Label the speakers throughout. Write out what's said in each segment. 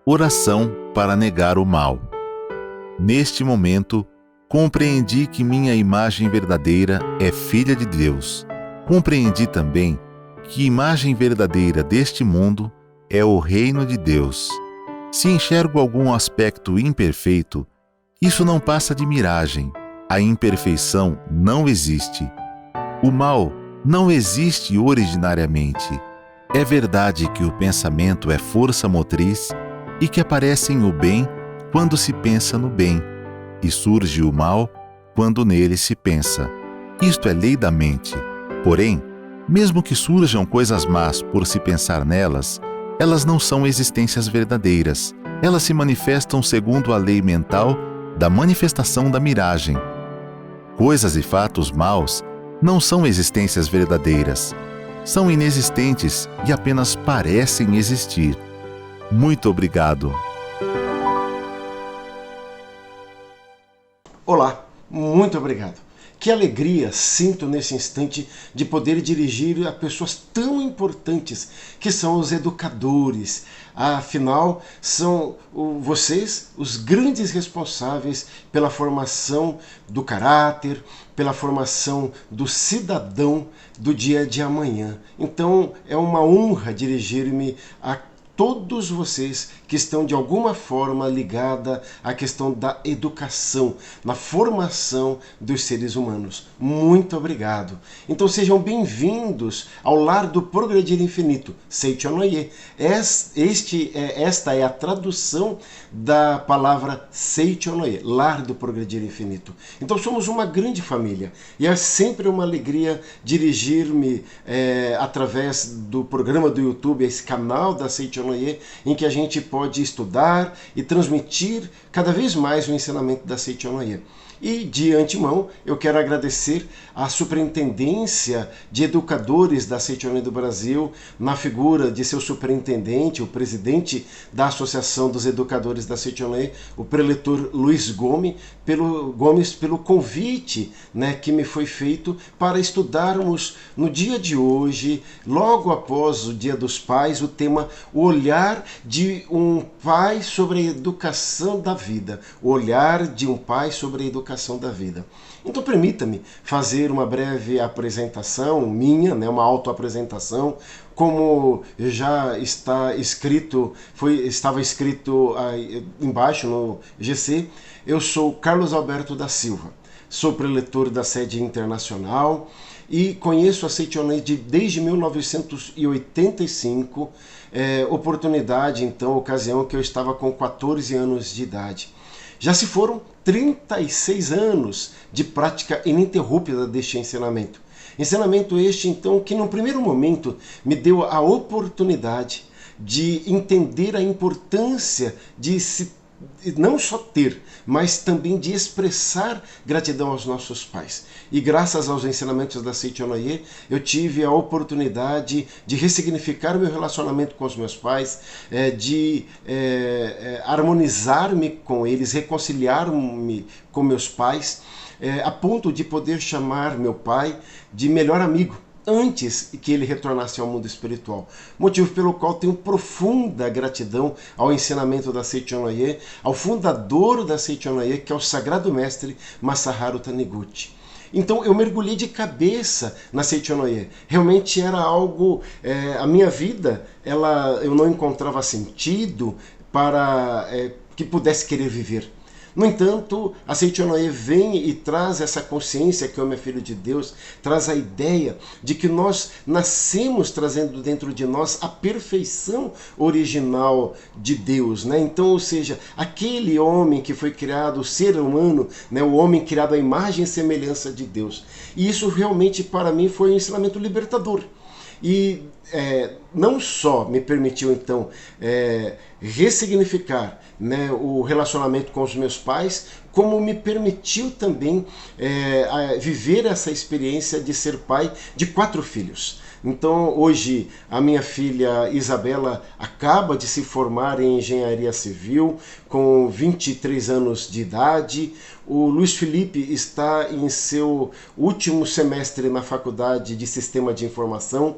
Speaker 1: Oração para negar o mal. Neste momento, compreendi que minha imagem verdadeira é filha de Deus. Compreendi também que a imagem verdadeira deste mundo é o reino de Deus. Se enxergo algum aspecto imperfeito, isso não passa de miragem. A imperfeição não existe. O mal não existe originariamente. É verdade que o pensamento é força motriz e que aparece o bem quando se pensa no bem, e surge o mal quando nele se pensa. Isto é lei da mente. Porém, mesmo que surjam coisas más por se pensar nelas, elas não são existências verdadeiras. Elas se manifestam segundo a lei mental da manifestação da miragem. Coisas e fatos maus não são existências verdadeiras. São inexistentes e apenas parecem existir. Muito obrigado.
Speaker 2: Olá, muito obrigado. Que alegria sinto nesse instante de poder dirigir a pessoas tão importantes que são os educadores. Afinal, são vocês os grandes responsáveis pela formação do caráter, pela formação do cidadão do dia de amanhã. Então, é uma honra dirigir-me a todos vocês que estão de alguma forma ligada à questão da educação, na formação dos seres humanos. Muito obrigado. Então sejam bem-vindos ao Lar do Progredir Infinito, Seichonoye. Esta é a tradução da palavra Seichonoye, Lar do Progredir Infinito. Então somos uma grande família e é sempre uma alegria dirigir-me através do programa do YouTube, esse canal da Seichonoye, em que a gente pode estudar e transmitir cada vez mais o ensinamento da Seichonoye. E, de antemão, eu quero agradecer à Superintendência de Educadores da Seichonoye do Brasil, na figura de seu superintendente, o presidente da Associação dos Educadores da Seichonoye, o preletor Luiz Gomes, pelo convite, que me foi feito para estudarmos no dia de hoje, logo após o Dia dos Pais, o tema O Olhar de um Pai sobre a Educação da Vida. O olhar de um pai sobre a educação da vida. Então permita-me fazer uma breve apresentação minha, uma autoapresentação, como já está escrito, estava escrito aí embaixo no GC. Eu sou Carlos Alberto da Silva, sou preletor da sede internacional e conheço a Seichonoye desde 1985, oportunidade, então, ocasião que eu estava com 14 anos de idade. Já se foram 36 anos de prática ininterrupta deste ensinamento. Ensinamento este, então, que no primeiro momento me deu a oportunidade de entender a importância de se não só ter, mas também de expressar gratidão aos nossos pais. E graças aos ensinamentos da Seichonoye, eu tive a oportunidade de ressignificar o meu relacionamento com os meus pais, de harmonizar-me com eles, reconciliar-me com meus pais, a ponto de poder chamar meu pai de melhor amigo, antes que ele retornasse ao mundo espiritual. Motivo pelo qual tenho profunda gratidão ao ensinamento da Seichonoye, ao fundador da Seichonoye, que é o Sagrado Mestre Masaharu Taniguchi. Então eu mergulhei de cabeça na Seichonoye. Realmente era algo, a minha vida, eu não encontrava sentido para que pudesse querer viver. No entanto, a Seichonoye vem e traz essa consciência que o homem é filho de Deus, traz a ideia de que nós nascemos trazendo dentro de nós a perfeição original de Deus, Então, ou seja, aquele homem que foi criado, o ser humano, o homem criado à imagem e semelhança de Deus. E isso realmente para mim foi um ensinamento libertador. E não só me permitiu, então, ressignificar o relacionamento com os meus pais, como me permitiu também viver essa experiência de ser pai de 4 filhos. Então, hoje, a minha filha Isabela acaba de se formar em engenharia civil, com 23 anos de idade. O Luiz Felipe está em seu último semestre na faculdade de Sistema de Informação.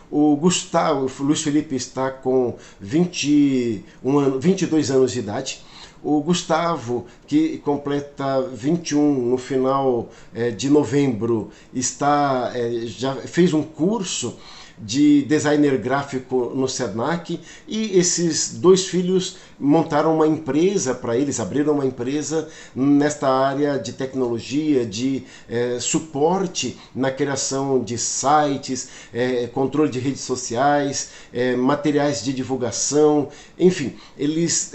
Speaker 2: o Gustavo, o Luiz Felipe está com 22 anos de idade. O Gustavo, que completa 21 no final de novembro, já fez um curso de designer gráfico no Senac, e esses dois filhos montaram uma empresa para eles, abriram uma empresa nesta área de tecnologia, de suporte na criação de sites, controle de redes sociais, materiais de divulgação, enfim, eles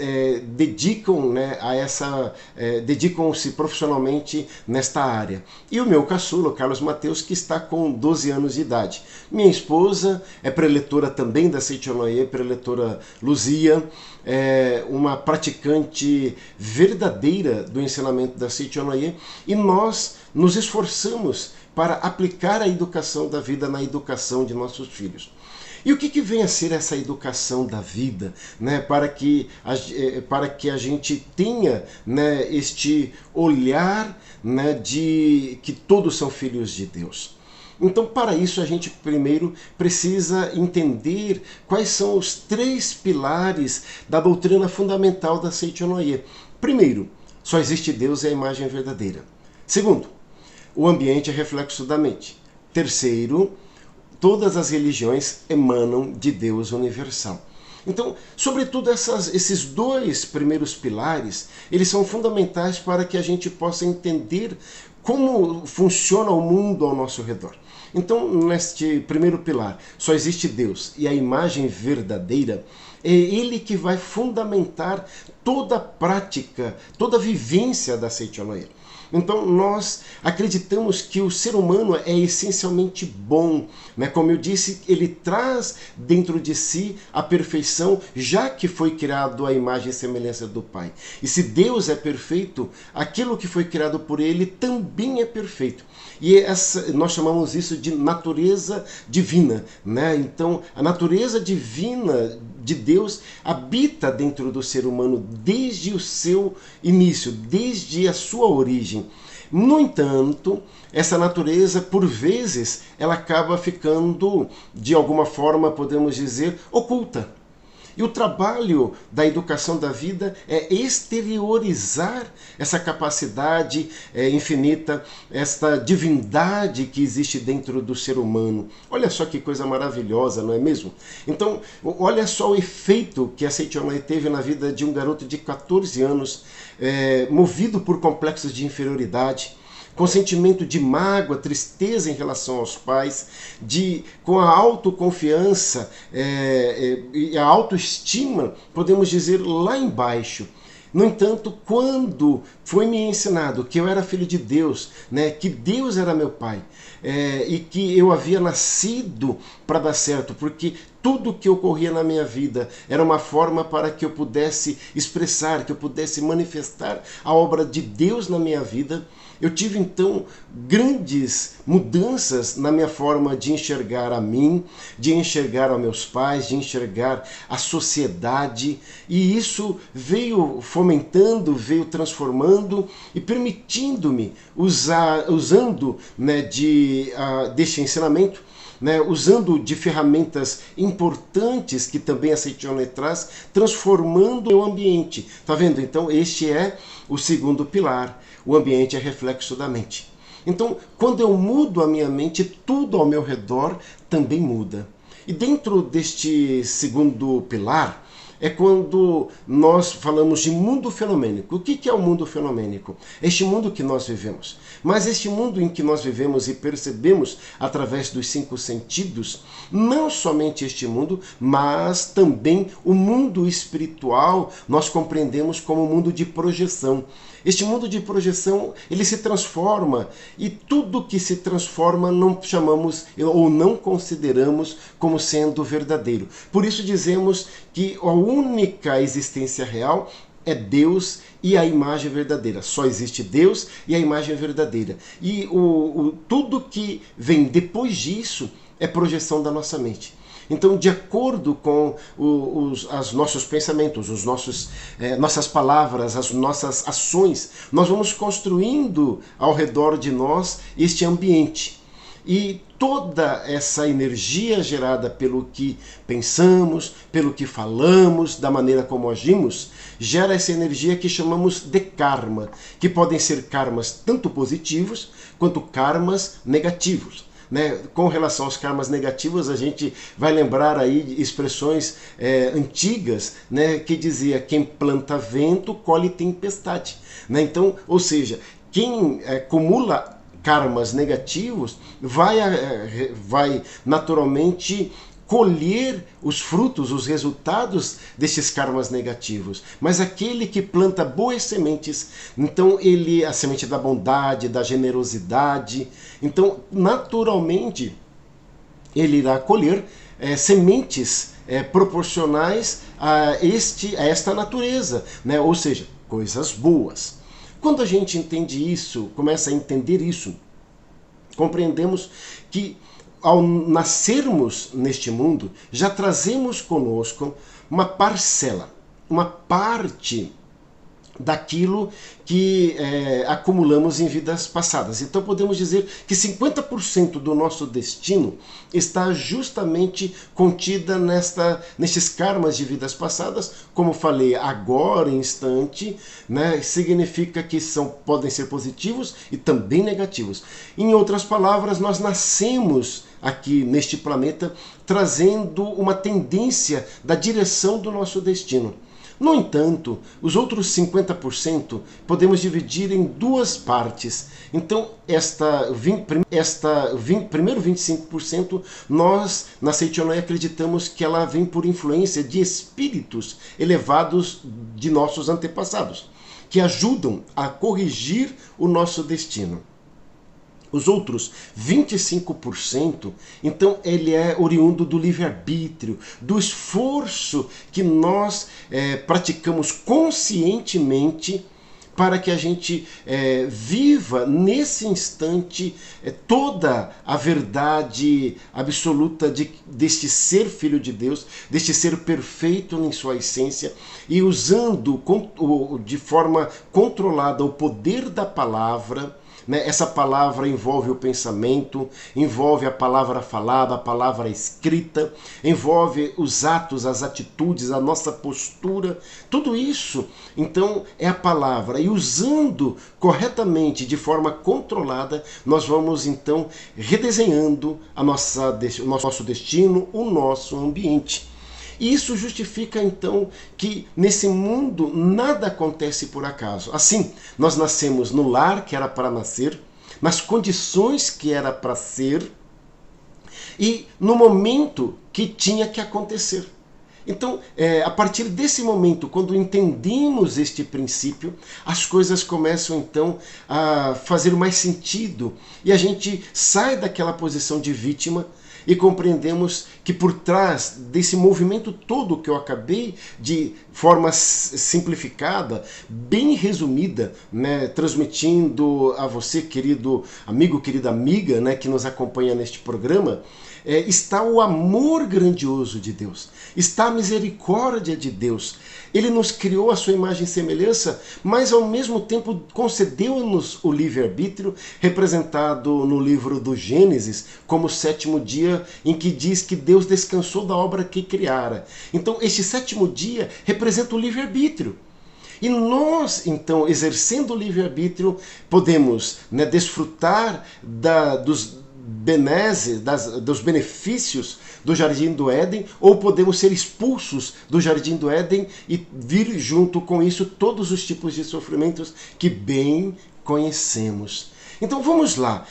Speaker 2: dedicam-se profissionalmente nesta área. E o meu caçula, o Carlos Mateus, que está com 12 anos de idade. Minha esposa é preletora também da Seichonoye, preletora Luzia, uma praticante verdadeira do ensinamento da Seichonoye, e nós nos esforçamos para aplicar a educação da vida na educação de nossos filhos. E o que vem a ser essa educação da vida, né, para que a gente tenha, né, este olhar, né, de que todos são filhos de Deus? Então, para isso, a gente primeiro precisa entender quais são os 3 pilares da doutrina fundamental da Seichonoye. Primeiro, só existe Deus e a imagem verdadeira. Segundo, o ambiente é reflexo da mente. Terceiro, todas as religiões emanam de Deus universal. Então, sobretudo esses 2 primeiros pilares, eles são fundamentais para que a gente possa entender como funciona o mundo ao nosso redor. Então, neste primeiro pilar, só existe Deus e a imagem verdadeira, é ele que vai fundamentar toda a prática, toda a vivência da Seichonoye. Então, nós acreditamos que o ser humano é essencialmente bom, né? Como eu disse, ele traz dentro de si a perfeição, já que foi criado à imagem e semelhança do Pai. E se Deus é perfeito, aquilo que foi criado por ele também é perfeito. E nós chamamos isso de natureza divina, né? Então, a natureza divina de Deus habita dentro do ser humano desde o seu início, desde a sua origem. No entanto, essa natureza, por vezes, ela acaba ficando, de alguma forma, podemos dizer, oculta. E o trabalho da educação da vida é exteriorizar essa capacidade infinita, esta divindade que existe dentro do ser humano. Olha só que coisa maravilhosa, não é mesmo? Então, olha só o efeito que a Seichonoye teve na vida de um garoto de 14 anos, movido por complexos de inferioridade, com sentimento de mágoa, tristeza em relação aos pais, com a autoconfiança e a autoestima, podemos dizer, lá embaixo. No entanto, quando foi me ensinado que eu era filho de Deus, né, que Deus era meu pai, e que eu havia nascido para dar certo, porque tudo que ocorria na minha vida era uma forma para que eu pudesse expressar, que eu pudesse manifestar a obra de Deus na minha vida, eu tive então grandes mudanças na minha forma de enxergar a mim, de enxergar aos meus pais, de enxergar a sociedade, e isso veio fomentando, veio transformando e permitindo-me, usando, né, deste ensinamento, né, usando de ferramentas importantes que também a Seichonoye traz, transformando o ambiente. Tá vendo? Então, este é o segundo pilar. O ambiente é reflexo da mente. Então, quando eu mudo a minha mente, tudo ao meu redor também muda. E dentro deste segundo pilar, é quando nós falamos de mundo fenomênico. O que é o mundo fenomênico? Este mundo que nós vivemos. Mas este mundo em que nós vivemos e percebemos através dos 5 sentidos, não somente este mundo, mas também o mundo espiritual, nós compreendemos como um mundo de projeção. Este mundo de projeção, ele se transforma, e tudo que se transforma não chamamos ou não consideramos como sendo verdadeiro. Por isso dizemos que a única existência real é Deus e a imagem verdadeira. Só existe Deus e a imagem verdadeira. E tudo que vem depois disso é projeção da nossa mente. Então, de acordo com os nossos pensamentos, nossas palavras, as nossas ações, nós vamos construindo ao redor de nós este ambiente. E toda essa energia gerada pelo que pensamos, pelo que falamos, da maneira como agimos, gera essa energia que chamamos de karma, que podem ser karmas tanto positivos quanto karmas negativos. Com relação aos karmas negativos, a gente vai lembrar aí de expressões antigas, que dizia: quem planta vento, colhe tempestade. Então, ou seja, quem acumula karmas negativos vai naturalmente colher os frutos, os resultados desses karmas negativos. Mas aquele que planta boas sementes, então a semente da bondade, da generosidade, então naturalmente ele irá colher sementes proporcionais a esta natureza, ou seja, coisas boas. Quando a gente entende isso, começa a entender isso, compreendemos que ao nascermos neste mundo, já trazemos conosco uma parcela, uma parte daquilo que acumulamos em vidas passadas. Então podemos dizer que 50% do nosso destino está justamente contida nestes karmas de vidas passadas. Como falei agora, em instante, significa que podem ser positivos e também negativos. Em outras palavras, nós nascemos aqui neste planeta trazendo uma tendência da direção do nosso destino. No entanto, os outros 50% podemos dividir em duas partes. Então, primeiro 25%, nós na Seitonai acreditamos que ela vem por influência de espíritos elevados de nossos antepassados, que ajudam a corrigir o nosso destino. Os outros 25%, então ele é oriundo do livre-arbítrio, do esforço que nós praticamos conscientemente para que a gente viva nesse instante toda a verdade absoluta deste ser filho de Deus, deste ser perfeito em sua essência, e usando de forma controlada o poder da palavra. Essa palavra envolve o pensamento, envolve a palavra falada, a palavra escrita, envolve os atos, as atitudes, a nossa postura, tudo isso, então, é a palavra. E usando corretamente, de forma controlada, nós vamos, então, redesenhando o nosso destino, o nosso ambiente. E isso justifica, então, que nesse mundo nada acontece por acaso. Assim, nós nascemos no lar que era para nascer, nas condições que era para ser e no momento que tinha que acontecer. Então, a partir desse momento, quando entendemos este princípio, as coisas começam, então, a fazer mais sentido e a gente sai daquela posição de vítima e compreendemos que por trás desse movimento todo que eu acabei de forma simplificada, bem resumida, transmitindo a você, querido amigo, querida amiga, que nos acompanha neste programa, está o amor grandioso de Deus, está a misericórdia de Deus. Ele nos criou a sua imagem e semelhança, mas ao mesmo tempo concedeu-nos o livre-arbítrio, representado no livro do Gênesis como o 7º dia, em que diz que Deus descansou da obra que criara. Então, este 7º dia representa o livre-arbítrio. E nós, então, exercendo o livre-arbítrio, podemos desfrutar dos benefícios do Jardim do Éden, ou podemos ser expulsos do Jardim do Éden e vir junto com isso todos os tipos de sofrimentos que bem conhecemos. Então vamos lá,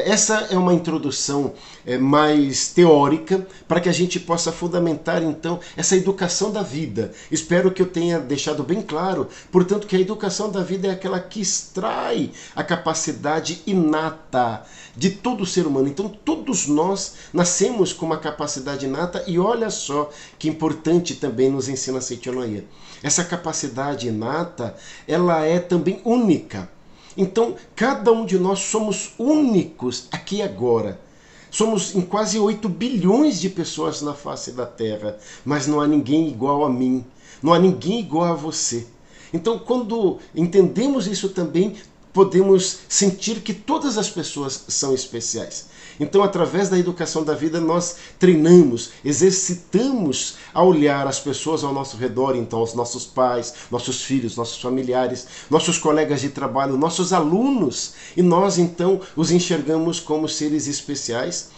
Speaker 2: essa é uma introdução mais teórica para que a gente possa fundamentar então essa educação da vida. Espero que eu tenha deixado bem claro, portanto, que a educação da vida é aquela que extrai a capacidade inata de todo ser humano. Então todos nós nascemos com uma capacidade inata e olha só que importante também nos ensina a Seitonai. Essa capacidade inata, ela é também única. Então, cada um de nós somos únicos aqui e agora. Somos em quase 8 bilhões de pessoas na face da Terra, mas não há ninguém igual a mim, não há ninguém igual a você. Então, quando entendemos isso também, podemos sentir que todas as pessoas são especiais. Então, através da educação da vida, nós treinamos, exercitamos a olhar as pessoas ao nosso redor, então os nossos pais, nossos filhos, nossos familiares, nossos colegas de trabalho, nossos alunos, e nós então os enxergamos como seres especiais,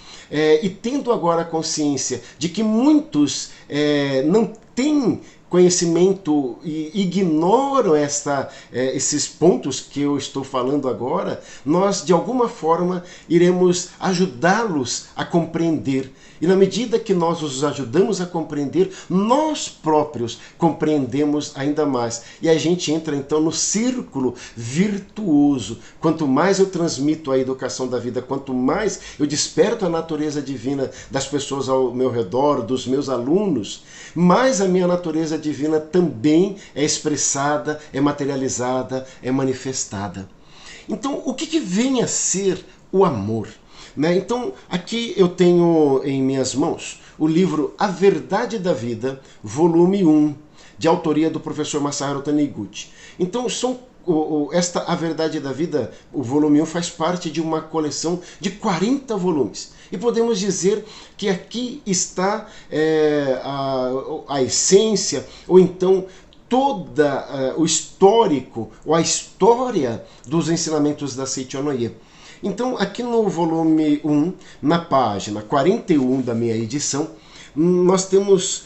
Speaker 2: e tendo agora a consciência de que muitos não têm conhecimento e ignoram esses pontos que eu estou falando agora, nós de alguma forma iremos ajudá-los a compreender. E na medida que nós os ajudamos a compreender, nós próprios compreendemos ainda mais. E a gente entra então no círculo virtuoso. Quanto mais eu transmito a educação da vida, quanto mais eu desperto a natureza divina das pessoas ao meu redor, dos meus alunos, mais a minha natureza divina também é expressada, é materializada, é manifestada. Então, o que vem a ser o amor? Então, aqui eu tenho em minhas mãos o livro A Verdade da Vida, volume 1, de autoria do professor Masaharu Taniguchi. Então, A Verdade da Vida, o volume 1, faz parte de uma coleção de 40 volumes. E podemos dizer que aqui está a essência, ou então toda o histórico, ou a história dos ensinamentos da Seiichi Onoye. Então, aqui no volume 1, na página 41 da minha edição, nós temos,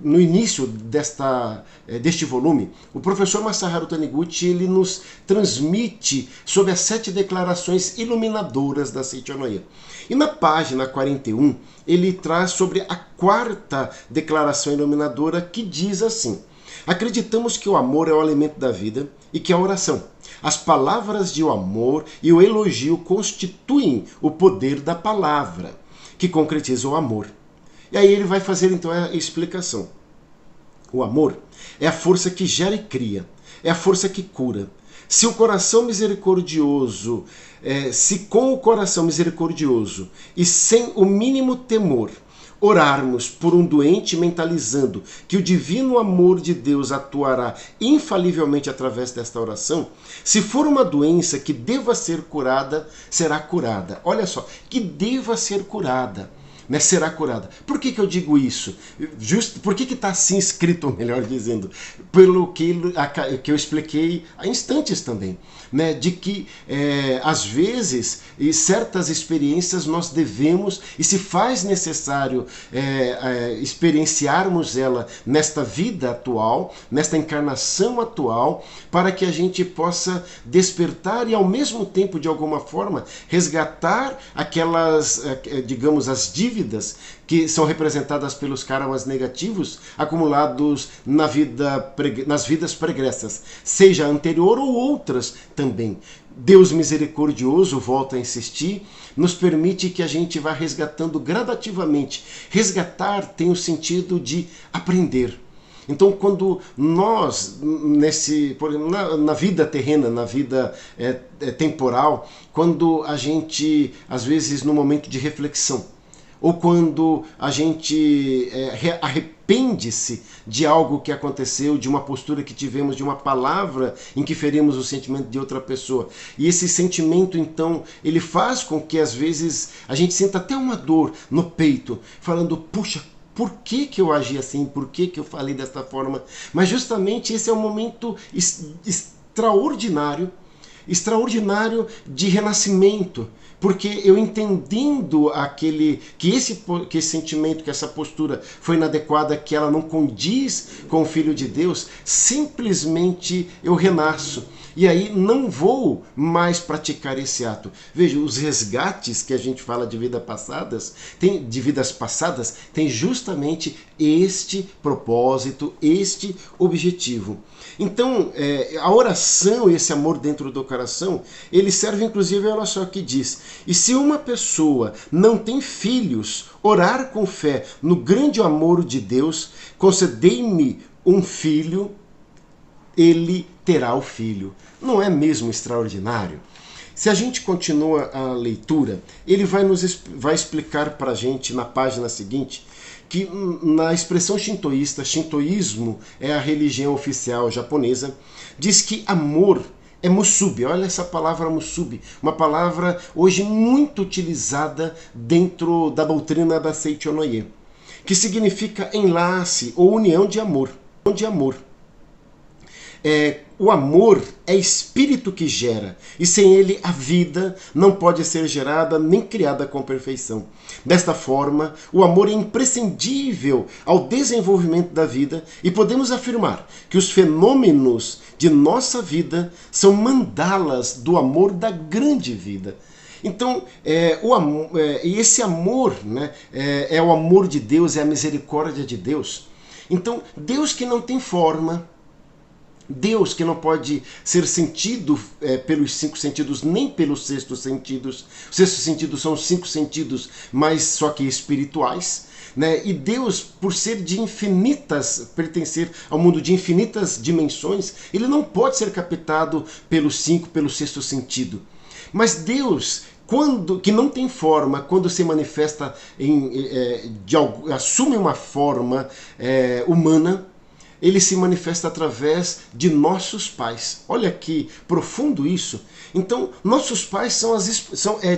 Speaker 2: no início deste volume, o professor Masaharu Taniguchi ele nos transmite sobre as 7 declarações iluminadoras da Seiichi Onoye. E na página 41, ele traz sobre a 4ª declaração iluminadora, que diz assim: acreditamos que o amor é o alimento da vida e que a oração, as palavras de o amor e o elogio constituem o poder da palavra, que concretiza o amor. E aí ele vai fazer então a explicação. O amor é a força que gera e cria, é a força que cura. Se o coração misericordioso, se com o coração misericordioso e sem o mínimo temor, orarmos por um doente mentalizando que o divino amor de Deus atuará infalivelmente através desta oração, se for uma doença que deva ser curada, será curada. Olha só, que deva ser curada, né? Será curada. Por que eu digo isso? Por que está assim escrito, melhor dizendo? Pelo que eu expliquei há instantes também. Né, de que às vezes e certas experiências nós devemos e se faz necessário experienciarmos ela nesta vida atual, nesta encarnação atual, para que a gente possa despertar e ao mesmo tempo de alguma forma resgatar aquelas, digamos, as dívidas que são representadas pelos karmas negativos acumulados nas vidas pregressas, seja anterior ou outras também. Deus misericordioso, volto a insistir, nos permite que a gente vá resgatando gradativamente. Resgatar tem o sentido de aprender. Então, quando nós, na vida terrena, na vida temporal, quando a gente, às vezes, no momento de reflexão, ou quando a gente arrepende-se de algo que aconteceu, de uma postura que tivemos, de uma palavra em que ferimos o sentimento de outra pessoa. E esse sentimento, então, ele faz com que, às vezes, a gente sinta até uma dor no peito, falando, puxa, por que eu agi assim? Por que eu falei desta forma? Mas justamente esse é um momento extraordinário de renascimento, porque eu entendendo que esse sentimento, que essa postura foi inadequada, que ela não condiz com o Filho de Deus, simplesmente eu renasço. E aí não vou mais praticar esse ato. Veja, os resgates que a gente fala de vidas passadas, tem justamente este propósito, este objetivo. Então, a oração e esse amor dentro do coração, ele serve inclusive, olha só o que diz, e se uma pessoa não tem filhos, orar com fé no grande amor de Deus, concedei-me um filho, ele terá o filho. Não é mesmo extraordinário? Se a gente continua a leitura, ele vai explicar para a gente na página seguinte que na expressão shintoísta, shintoísmo é a religião oficial japonesa, diz que amor é Mussub. Olha essa palavra Mussub, uma palavra hoje muito utilizada dentro da doutrina da Seichonoye, que significa enlace ou união de amor. O amor é espírito que gera, e sem ele a vida não pode ser gerada nem criada com perfeição. Desta forma, o amor é imprescindível ao desenvolvimento da vida, e podemos afirmar que os fenômenos de nossa vida são mandalas do amor da grande vida. Então, esse amor, né, é o amor de Deus, é a misericórdia de Deus. Então, Deus que não tem forma, Deus que não pode ser sentido pelos 5 sentidos, nem pelos 6º sentidos. Os 6º sentidos são os 5 sentidos, mas só que espirituais. Né? E Deus, por ser de infinitas, pertencer ao mundo de infinitas dimensões, ele não pode ser captado pelos 5, pelo 6º sentido. Mas Deus, que não tem forma, quando se manifesta, assume uma forma humana, ele se manifesta através de nossos pais. Olha que profundo isso. Então, nossos pais são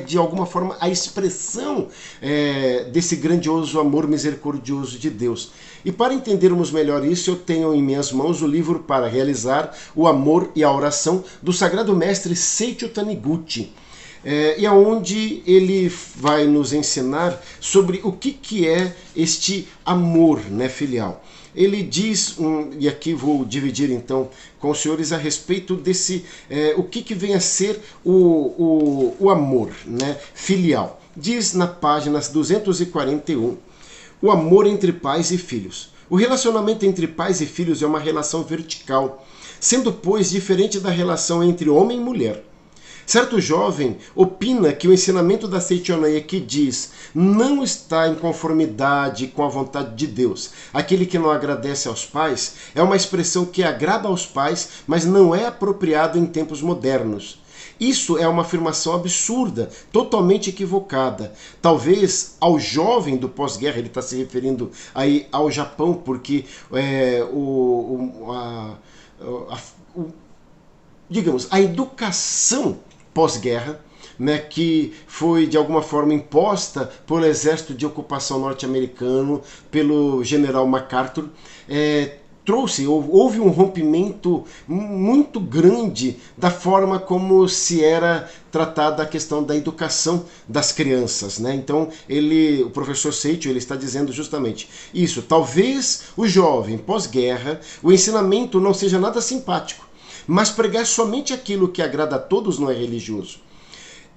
Speaker 2: de alguma forma, a expressão desse grandioso amor misericordioso de Deus. E para entendermos melhor isso, eu tenho em minhas mãos o livro Para Realizar o Amor e a Oração, do Sagrado Mestre Seicho Taniguchi. E aonde ele vai nos ensinar sobre o que é este amor, né, filial. Ele diz, e aqui vou dividir então com os senhores a respeito desse, o que vem a ser o amor, né, filial. Diz na página 241, o amor entre pais e filhos. O relacionamento entre pais e filhos é uma relação vertical, sendo, pois, diferente da relação entre homem e mulher. Certo jovem opina que o ensinamento da Seichonoye que diz não está em conformidade com a vontade de Deus. Aquele que não agradece aos pais é uma expressão que agrada aos pais, mas não é apropriado em tempos modernos. Isso é uma afirmação absurda, totalmente equivocada. Talvez ao jovem do pós-guerra, ele está se referindo aí ao Japão, porque digamos, a educação pós-guerra, né, que foi de alguma forma imposta pelo exército de ocupação norte-americano, pelo general MacArthur, houve um rompimento muito grande da forma como se era tratada a questão da educação das crianças, né? Então, o professor Seicho, ele está dizendo justamente isso. Talvez o jovem pós-guerra, o ensinamento não seja nada simpático, mas pregar somente aquilo que agrada a todos não é religioso.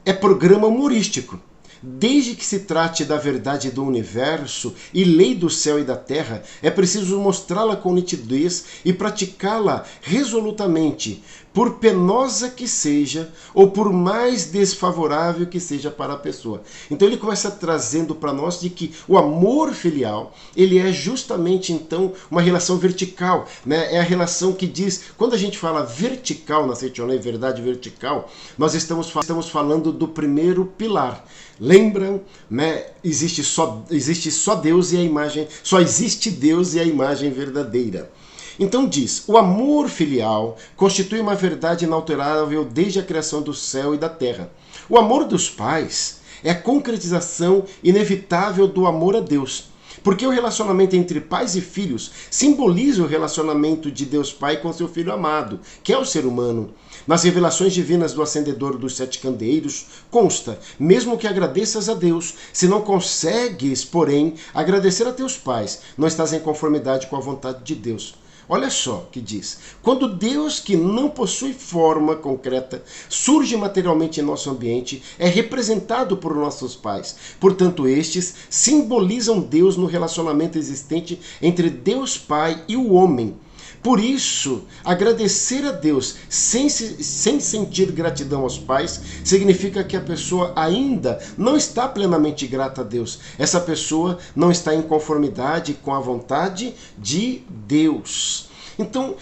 Speaker 2: É programa humorístico. Desde que se trate da verdade do universo e lei do céu e da terra, é preciso mostrá-la com nitidez e praticá-la resolutamente, por penosa que seja ou por mais desfavorável que seja para a pessoa. Então ele começa trazendo para nós de que o amor filial, ele é justamente então uma relação vertical, né? É a relação que diz, quando a gente fala vertical na Seichonoye, verdade vertical, nós estamos falando do primeiro pilar. Lembram, né? Existe só Deus e a imagem, só existe Deus e a imagem verdadeira. Então diz, o amor filial constitui uma verdade inalterável desde a criação do céu e da terra. O amor dos pais é a concretização inevitável do amor a Deus. Porque o relacionamento entre pais e filhos simboliza o relacionamento de Deus Pai com seu Filho amado, que é o ser humano. Nas revelações divinas do Acendedor dos 7 Candeeiros, consta, mesmo que agradeças a Deus, se não consegues, porém, agradecer a teus pais, não estás em conformidade com a vontade de Deus. Olha só que diz, quando Deus, que não possui forma concreta, surge materialmente em nosso ambiente, é representado por nossos pais. Portanto, estes simbolizam Deus no relacionamento existente entre Deus Pai e o homem. Por isso, agradecer a Deus sem sentir gratidão aos pais significa que a pessoa ainda não está plenamente grata a Deus. Essa pessoa não está em conformidade com a vontade de Deus. Então,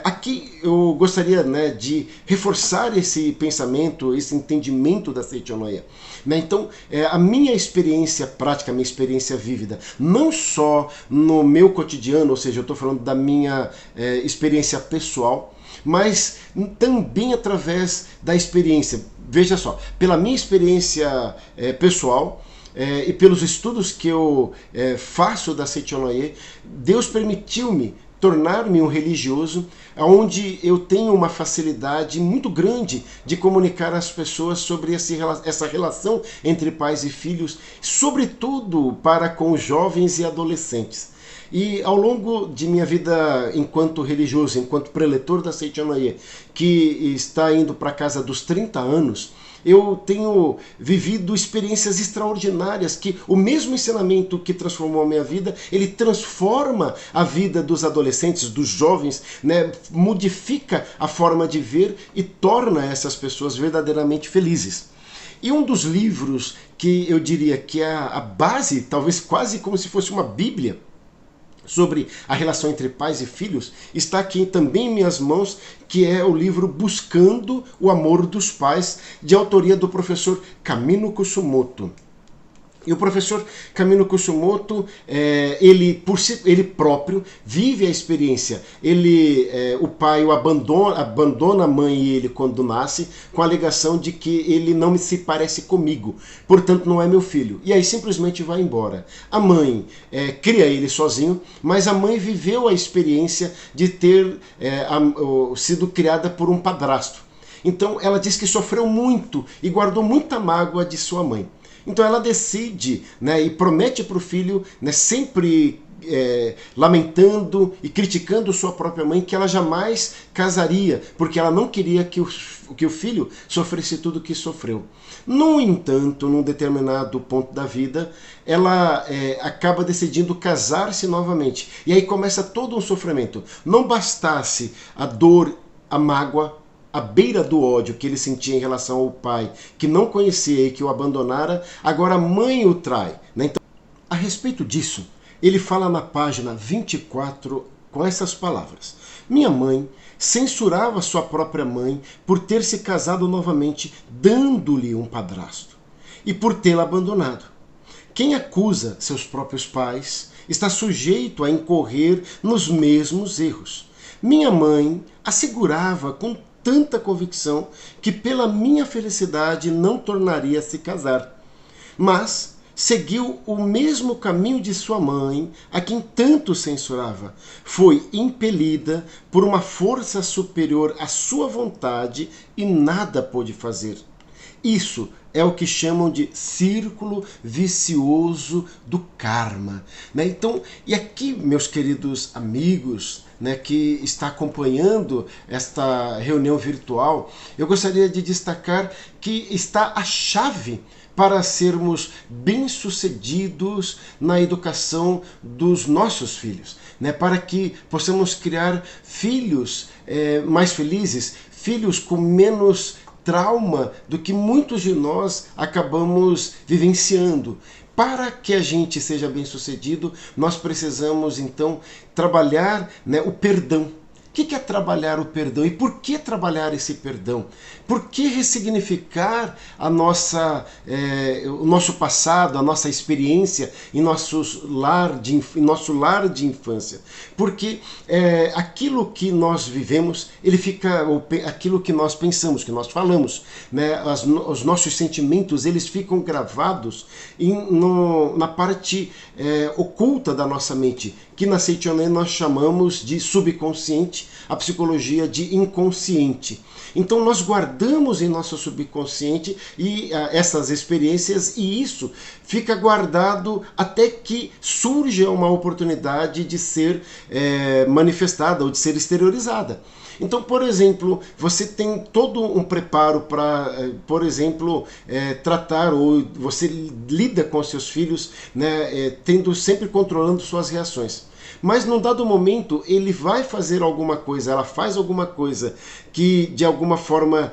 Speaker 2: aqui eu gostaria, né, de reforçar esse pensamento, esse entendimento da Seichonoye. Né? Então, a minha experiência prática, a minha experiência vívida, não só no meu cotidiano, ou seja, eu estou falando da minha experiência pessoal, mas também através da experiência. Veja só, pela minha experiência pessoal, e pelos estudos que eu faço da Seichonoye, Deus permitiu-me tornar-me um religioso, onde eu tenho uma facilidade muito grande de comunicar às pessoas sobre essa relação entre pais e filhos, sobretudo para com jovens e adolescentes. E ao longo de minha vida enquanto religioso, enquanto preletor da Seichonoye, que está indo para casa dos 30 anos, eu tenho vivido experiências extraordinárias, que o mesmo ensinamento que transformou a minha vida, ele transforma a vida dos adolescentes, dos jovens, né? Modifica a forma de ver e torna essas pessoas verdadeiramente felizes. E um dos livros que eu diria que é a base, talvez quase como se fosse uma Bíblia, sobre a relação entre pais e filhos, está aqui também em minhas mãos, que é o livro Buscando o Amor dos Pais, de autoria do professor Kamino Kusumoto. E o professor Kamino Kusumoto, ele próprio vive a experiência. O pai abandona a mãe e ele quando nasce, com a alegação de que ele não se parece comigo, portanto não é meu filho. E aí simplesmente vai embora. A mãe cria ele sozinho, mas a mãe viveu a experiência de ter sido criada por um padrasto. Então ela diz que sofreu muito e guardou muita mágoa de sua mãe. Então ela decide, né, e promete para o filho, né, sempre lamentando e criticando sua própria mãe, que ela jamais casaria, porque ela não queria que o filho sofresse tudo o que sofreu. No entanto, num determinado ponto da vida, ela acaba decidindo casar-se novamente. E aí começa todo um sofrimento. Não bastasse a dor, a mágoa, à beira do ódio que ele sentia em relação ao pai, que não conhecia e que o abandonara, agora a mãe o trai. Né? Então, a respeito disso, ele fala na página 24 com essas palavras. Minha mãe censurava sua própria mãe por ter se casado novamente, dando-lhe um padrasto, e por tê-la abandonado. Quem acusa seus próprios pais está sujeito a incorrer nos mesmos erros. Minha mãe assegurava com tanta convicção que pela minha felicidade não tornaria a se casar. Mas seguiu o mesmo caminho de sua mãe, a quem tanto censurava. Foi impelida por uma força superior à sua vontade e nada pôde fazer. Isso é o que chamam de círculo vicioso do karma. Né? Então, e aqui, meus queridos amigos, né, que está acompanhando esta reunião virtual, eu gostaria de destacar que está a chave para sermos bem-sucedidos na educação dos nossos filhos, né, para que possamos criar filhos mais felizes, filhos com menos trauma do que muitos de nós acabamos vivenciando. Para que a gente seja bem-sucedido, nós precisamos, então, trabalhar, né, o perdão. O que é trabalhar o perdão? E por que trabalhar esse perdão? Por que ressignificar o nosso passado, a nossa experiência em nosso lar de infância? Porque aquilo que nós vivemos, aquilo que nós pensamos, que nós falamos, né, os nossos sentimentos, eles ficam gravados na parte oculta da nossa mente, que na Seichonoye nós chamamos de subconsciente, a psicologia de inconsciente. Então nós guardamos em nosso subconsciente essas experiências, e isso fica guardado até que surja uma oportunidade de ser manifestada ou de ser exteriorizada. Então, por exemplo, você tem todo um preparo para, por exemplo, tratar, ou você lida com seus filhos, né, sempre controlando suas reações. mas num dado momento ele vai fazer alguma coisa, ela faz alguma coisa que de alguma forma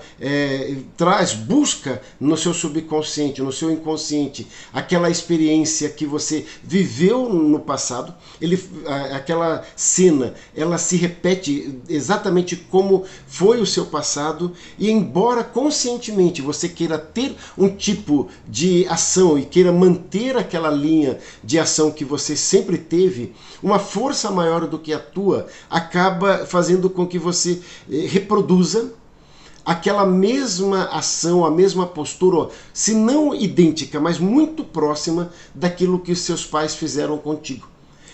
Speaker 2: busca no seu subconsciente, no seu inconsciente, aquela experiência que você viveu no passado, aquela cena, ela se repete exatamente como foi o seu passado, e embora conscientemente você queira ter um tipo de ação e queira manter aquela linha de ação que você sempre teve, uma força maior do que a tua acaba fazendo com que você reproduza aquela mesma ação, a mesma postura, se não idêntica, mas muito próxima daquilo que os seus pais fizeram contigo.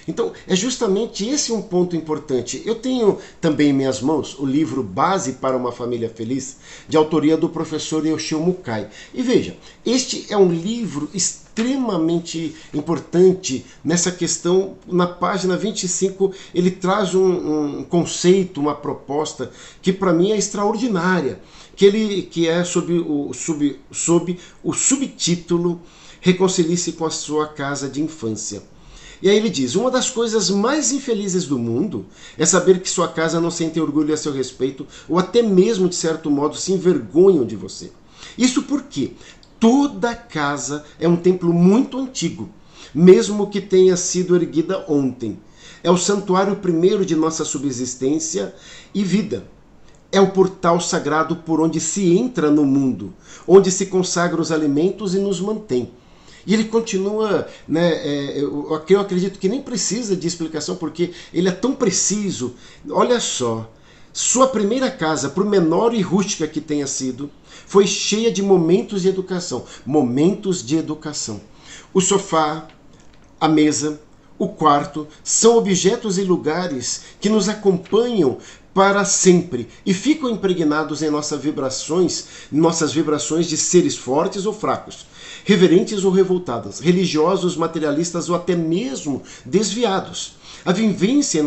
Speaker 2: Então, é justamente esse um ponto importante. Eu tenho também em minhas mãos o livro Base para uma Família Feliz, de autoria do professor Yoshio Mukai. E veja, este é um livro extremamente importante nessa questão. Na página 25, ele traz um conceito, uma proposta que para mim é extraordinária, que é sob o subtítulo Reconcilie-se com a sua casa de infância. E aí ele diz: uma das coisas mais infelizes do mundo é saber que sua casa não sente orgulho a seu respeito, ou até mesmo, de certo modo, se envergonham de você. Isso porque toda casa é um templo muito antigo, mesmo que tenha sido erguida ontem. É o santuário primeiro de nossa subsistência e vida. É o portal sagrado por onde se entra no mundo, onde se consagra os alimentos e nos mantém. E ele continua, eu acredito que nem precisa de explicação, porque ele é tão preciso. Olha só, sua primeira casa, por menor e rústica que tenha sido, foi cheia de momentos de educação. Momentos de educação. O sofá, a mesa, o quarto, são objetos e lugares que nos acompanham para sempre e ficam impregnados em nossas vibrações de seres fortes ou fracos, reverentes ou revoltados, religiosos, materialistas ou até mesmo desviados. A vivência em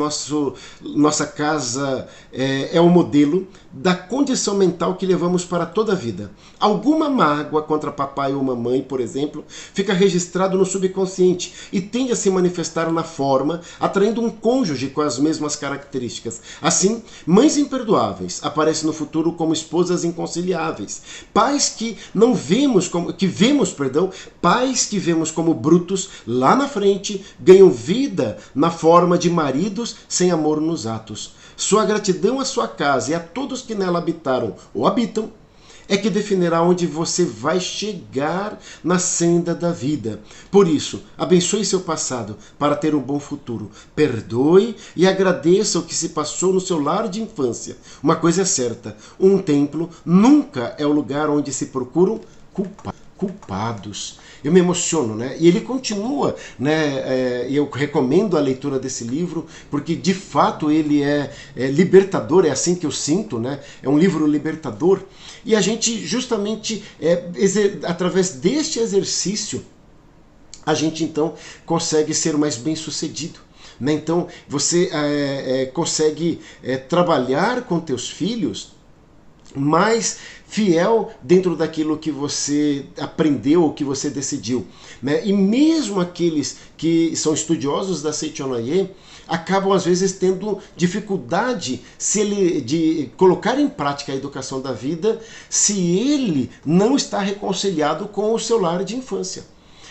Speaker 2: nossa casa é o modelo da condição mental que levamos para toda a vida. Alguma mágoa contra papai ou mamãe, por exemplo, fica registrado no subconsciente e tende a se manifestar na forma, atraindo um cônjuge com as mesmas características. Assim, mães imperdoáveis aparecem no futuro como esposas inconciliáveis. Pais que vemos como brutos lá na frente ganham vida na forma de maridos sem amor nos atos. Sua gratidão à sua casa e a todos que nela habitaram ou habitam é que definirá onde você vai chegar na senda da vida. Por isso, abençoe seu passado para ter um bom futuro. Perdoe e agradeça o que se passou no seu lar de infância. Uma coisa é certa, um templo nunca é o lugar onde se procuram culpados. Eu me emociono, né? E ele continua, né? Eu recomendo a leitura desse livro, porque de fato ele é libertador, é assim que eu sinto, né? É um livro libertador. E a gente justamente, através deste exercício, a gente então consegue ser mais bem-sucedido. Né? Então você consegue trabalhar com teus filhos mais fiel dentro daquilo que você aprendeu ou que você decidiu. Né? E mesmo aqueles que são estudiosos da Seichonoye acabam às vezes tendo dificuldade de colocar em prática a educação da vida se ele não está reconciliado com o seu lar de infância.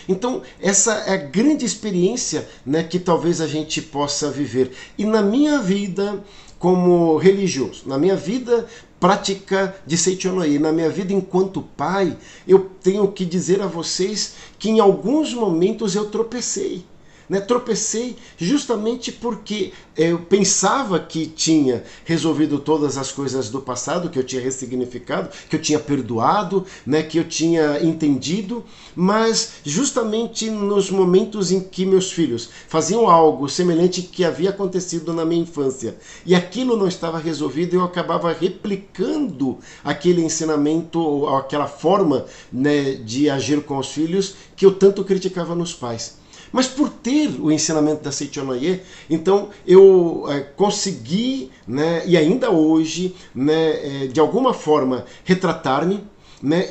Speaker 2: Então, essa é a grande experiência, né, que talvez a gente possa viver. E na minha vida como religioso, na minha vida prática de Seichonoye, na minha vida enquanto pai, eu tenho que dizer a vocês que em alguns momentos eu tropecei. Tropecei justamente porque eu pensava que tinha resolvido todas as coisas do passado, que eu tinha ressignificado, que eu tinha perdoado, que eu tinha entendido, mas justamente nos momentos em que meus filhos faziam algo semelhante que havia acontecido na minha infância e aquilo não estava resolvido, eu acabava replicando aquele ensinamento ou aquela forma, de agir com os filhos que eu tanto criticava nos pais. Mas por ter o ensinamento da Seichonoye, então eu consegui, e ainda hoje, de alguma forma, retratar-me,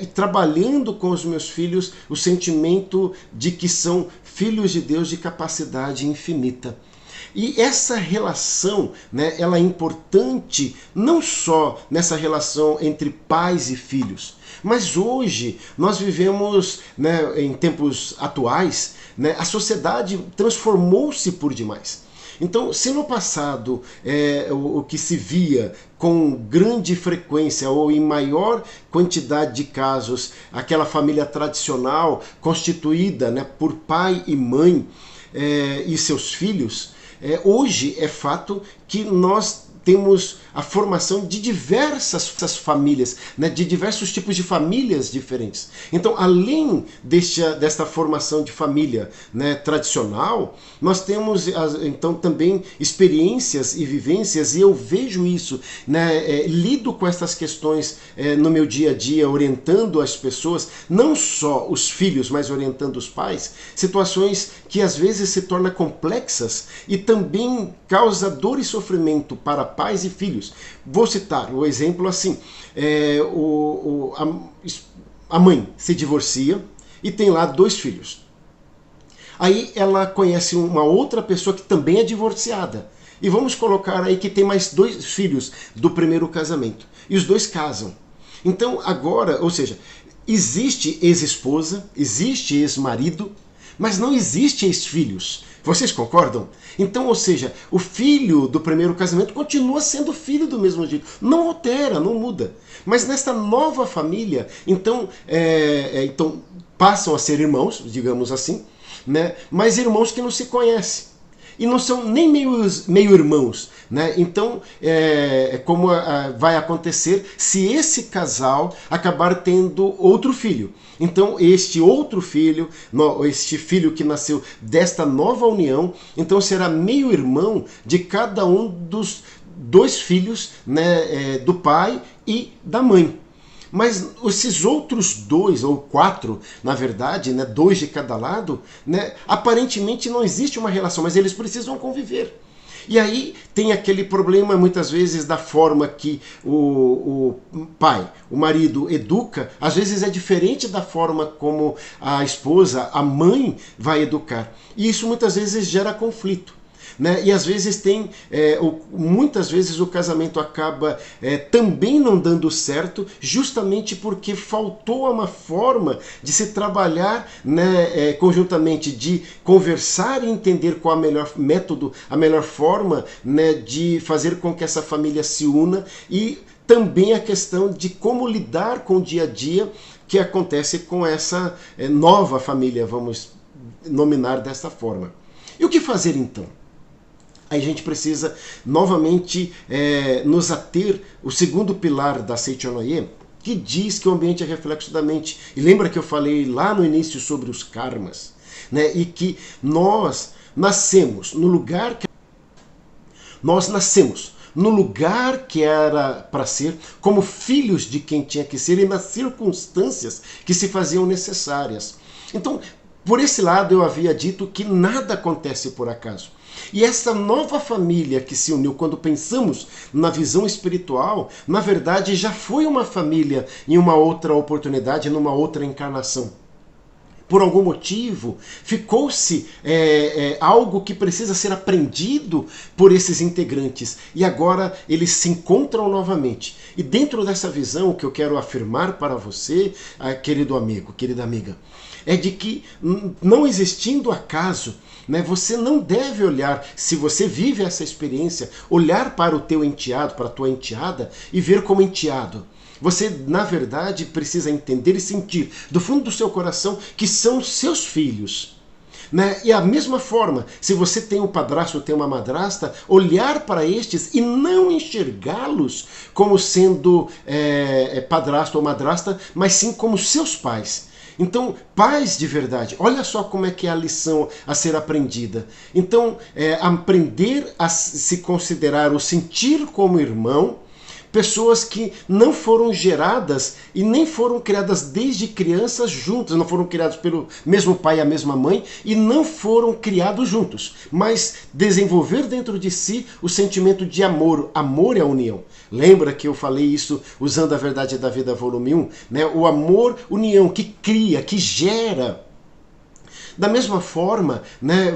Speaker 2: e trabalhando com os meus filhos o sentimento de que são filhos de Deus de capacidade infinita. E essa relação, né, ela é importante não só nessa relação entre pais e filhos, mas hoje nós vivemos, né, em tempos atuais, né, a sociedade transformou-se por demais. Então, se no passado o que se via com grande frequência ou em maior quantidade de casos, aquela família tradicional constituída, né, por pai e mãe e seus filhos, hoje é fato que nós temos a formação de diversas famílias, né, de diversos tipos de famílias diferentes. Então, além desta formação de família, né, tradicional, nós temos então também experiências e vivências, e eu vejo isso, né, lido com essas questões no meu dia a dia, orientando as pessoas, não só os filhos, mas orientando os pais, situações que às vezes se tornam complexas e também causa dor e sofrimento para pais e filhos. Vou citar o exemplo assim, a mãe se divorcia e tem lá 2 filhos. Aí ela conhece uma outra pessoa que também é divorciada. E vamos colocar aí que tem mais 2 filhos do primeiro casamento. E os 2 casam. Então agora, ou seja, existe ex-esposa, existe ex-marido, mas não existe ex-filhos. Vocês concordam? Então, ou seja, o filho do primeiro casamento continua sendo filho do mesmo jeito. Não altera, não muda. Mas nesta nova família, então passam a ser irmãos, digamos assim, né? Mas irmãos que não se conhecem. E não são nem meio-irmãos, né? Então, como vai acontecer se esse casal acabar tendo outro filho. Então, este outro filho, este filho que nasceu desta nova união, então será meio-irmão de cada um dos 2 filhos, né, do pai e da mãe. Mas esses outros 2, ou 4, na verdade, né, 2 de cada lado, né, aparentemente não existe uma relação, mas eles precisam conviver. E aí tem aquele problema, muitas vezes, da forma que o pai, o marido, educa, às vezes é diferente da forma como a esposa, a mãe, vai educar. E isso muitas vezes gera conflito. Né? E às vezes muitas vezes o casamento acaba também não dando certo, justamente porque faltou uma forma de se trabalhar, né, conjuntamente, de conversar e entender qual a melhor método, a melhor forma, né, de fazer com que essa família se una, e também a questão de como lidar com o dia a dia que acontece com essa nova família, vamos nominar dessa forma. E o que fazer então? Aí a gente precisa novamente nos ater o segundo pilar da Seichonoye, que diz que o ambiente é reflexo da mente. E lembra que eu falei lá no início sobre os karmas, né? E que nós nascemos no lugar que era para ser, como filhos de quem tinha que ser e nas circunstâncias que se faziam necessárias. Então, por esse lado eu havia dito que nada acontece por acaso. E essa nova família que se uniu, quando pensamos na visão espiritual, na verdade já foi uma família em uma outra oportunidade, numa outra encarnação. Por algum motivo, ficou-se algo que precisa ser aprendido por esses integrantes. E agora eles se encontram novamente. E dentro dessa visão, o que eu quero afirmar para você, querido amigo, querida amiga, é de que, não existindo acaso, né, você não deve olhar, se você vive essa experiência, olhar para o teu enteado, para a tua enteada, e ver como enteado. Você, na verdade, precisa entender e sentir do fundo do seu coração que são seus filhos. Né? E a mesma forma, se você tem um padrasto ou tem uma madrasta, olhar para estes e não enxergá-los como sendo padrasto ou madrasta, mas sim como seus pais. Então, pais de verdade, olha só como é que é a lição a ser aprendida. Então, aprender a se considerar ou sentir como irmão, pessoas que não foram geradas e nem foram criadas desde crianças juntas, não foram criados pelo mesmo pai e a mesma mãe e não foram criados juntos, mas desenvolver dentro de si o sentimento de amor. Amor é a união. Lembra que eu falei isso usando a Verdade da Vida, volume 1? Né? O amor, união, que cria, que gera. Da mesma forma, né,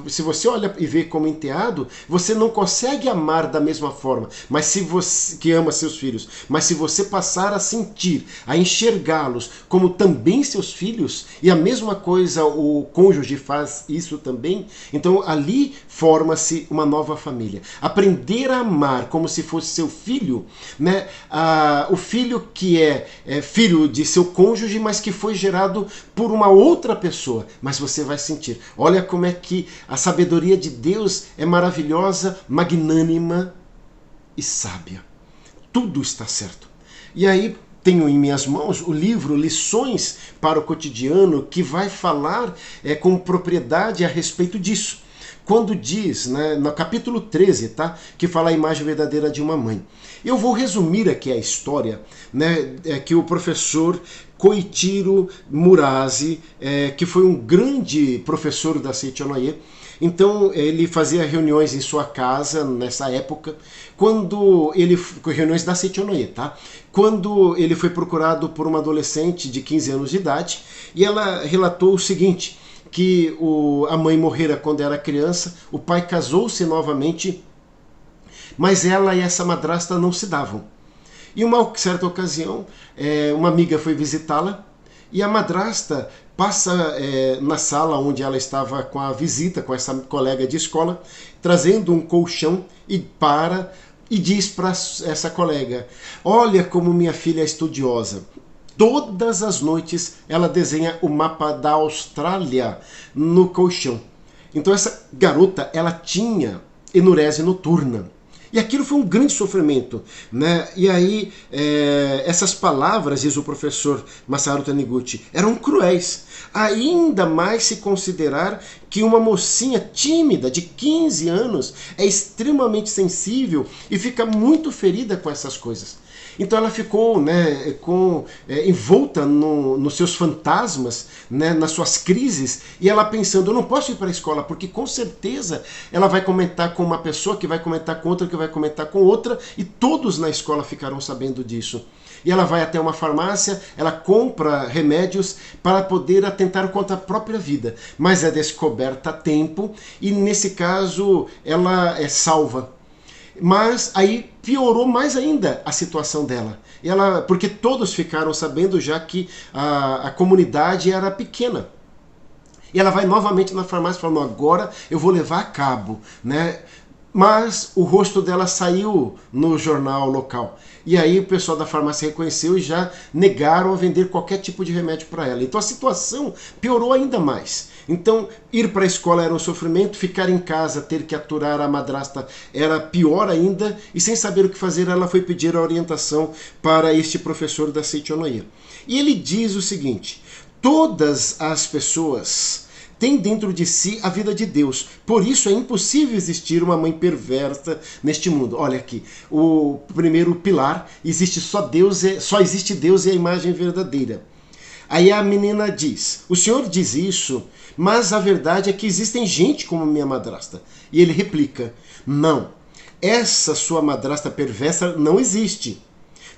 Speaker 2: se você olha e vê como enteado, você não consegue amar da mesma forma, mas se você que ama seus filhos, mas se você passar a sentir, a enxergá-los como também seus filhos, e a mesma coisa o cônjuge faz isso também, então ali forma-se uma nova família. Aprender a amar como se fosse seu filho, né, o filho que é filho de seu cônjuge, mas que foi gerado por uma outra pessoa, mas você vai sentir. Olha como é que a sabedoria de Deus é maravilhosa, magnânima e sábia. Tudo está certo. E aí tenho em minhas mãos o livro Lições para o Cotidiano, que vai falar com propriedade a respeito disso. Quando diz, né, no capítulo 13, tá, que fala a imagem verdadeira de uma mãe. Eu vou resumir aqui a história, né, que o professor Koichiro Murase, que foi um grande professor da Seichonoye, então ele fazia reuniões em sua casa nessa época, reuniões da Seichonoye, tá? Quando ele foi procurado por uma adolescente de 15 anos de idade, e ela relatou o seguinte, que a mãe morrera quando era criança, o pai casou-se novamente, mas ela e essa madrasta não se davam. E uma certa ocasião, uma amiga foi visitá-la, e a madrasta passa na sala onde ela estava com a visita, com essa colega de escola, trazendo um colchão e diz para essa colega: olha como minha filha é estudiosa. Todas as noites ela desenha o mapa da Austrália no colchão. Então essa garota, ela tinha enurese noturna. E aquilo foi um grande sofrimento, né? E aí, essas palavras, diz o professor Masaru Taniguchi, eram cruéis. Ainda mais se considerar que uma mocinha tímida de 15 anos é extremamente sensível e fica muito ferida com essas coisas. Então ela ficou, né, envolta nos seus fantasmas, né, nas suas crises, e ela pensando, eu não posso ir para a escola, porque com certeza ela vai comentar com uma pessoa, que vai comentar com outra, que vai comentar com outra, e todos na escola ficarão sabendo disso. E ela vai até uma farmácia, ela compra remédios para poder atentar contra a própria vida, mas é descoberta a tempo, e nesse caso ela é salva. Mas aí piorou mais ainda a situação dela. Porque todos ficaram sabendo já que a comunidade era pequena. E ela vai novamente na farmácia falando, agora eu vou levar a cabo, né? Mas o rosto dela saiu no jornal local. E aí o pessoal da farmácia reconheceu e já negaram a vender qualquer tipo de remédio para ela. Então a situação piorou ainda mais. Então ir para a escola era um sofrimento, ficar em casa, ter que aturar a madrasta era pior ainda. E sem saber o que fazer, ela foi pedir a orientação para este professor da Seichonoye. E ele diz o seguinte, todas as pessoas tem dentro de si a vida de Deus. Por isso é impossível existir uma mãe perversa neste mundo. Olha aqui, o primeiro pilar, existe só existe Deus e a imagem verdadeira. Aí a menina diz, o senhor diz isso, mas a verdade é que existem gente como minha madrasta. E ele replica, não, essa sua madrasta perversa não existe.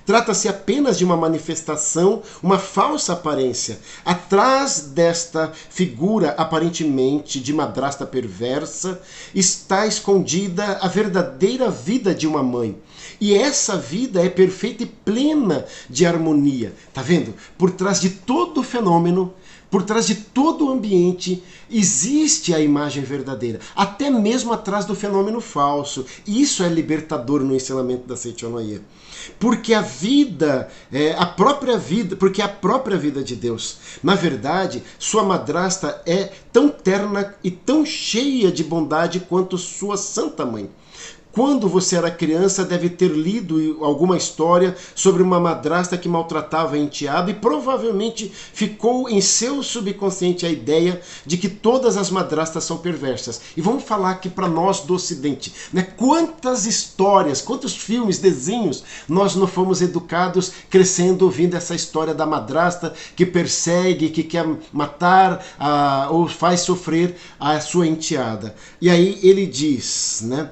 Speaker 2: Trata-se apenas de uma manifestação, uma falsa aparência. Atrás desta figura aparentemente de madrasta perversa está escondida a verdadeira vida de uma mãe. E essa vida é perfeita e plena de harmonia. Tá vendo? Por trás de todo o fenômeno, por trás de todo o ambiente, existe a imagem verdadeira, até mesmo atrás do fenômeno falso. E isso é libertador no ensinamento da Seichonoye. Porque a vida, porque é a própria vida de Deus. Na verdade, sua madrasta é tão terna e tão cheia de bondade quanto sua santa mãe. Quando você era criança, deve ter lido alguma história sobre uma madrasta que maltratava a enteada e provavelmente ficou em seu subconsciente a ideia de que todas as madrastas são perversas. E vamos falar aqui para nós do Ocidente, né? Quantas histórias, quantos filmes, desenhos nós não fomos educados crescendo ouvindo essa história da madrasta que persegue, que quer matar ou faz sofrer a sua enteada. E aí ele diz, né?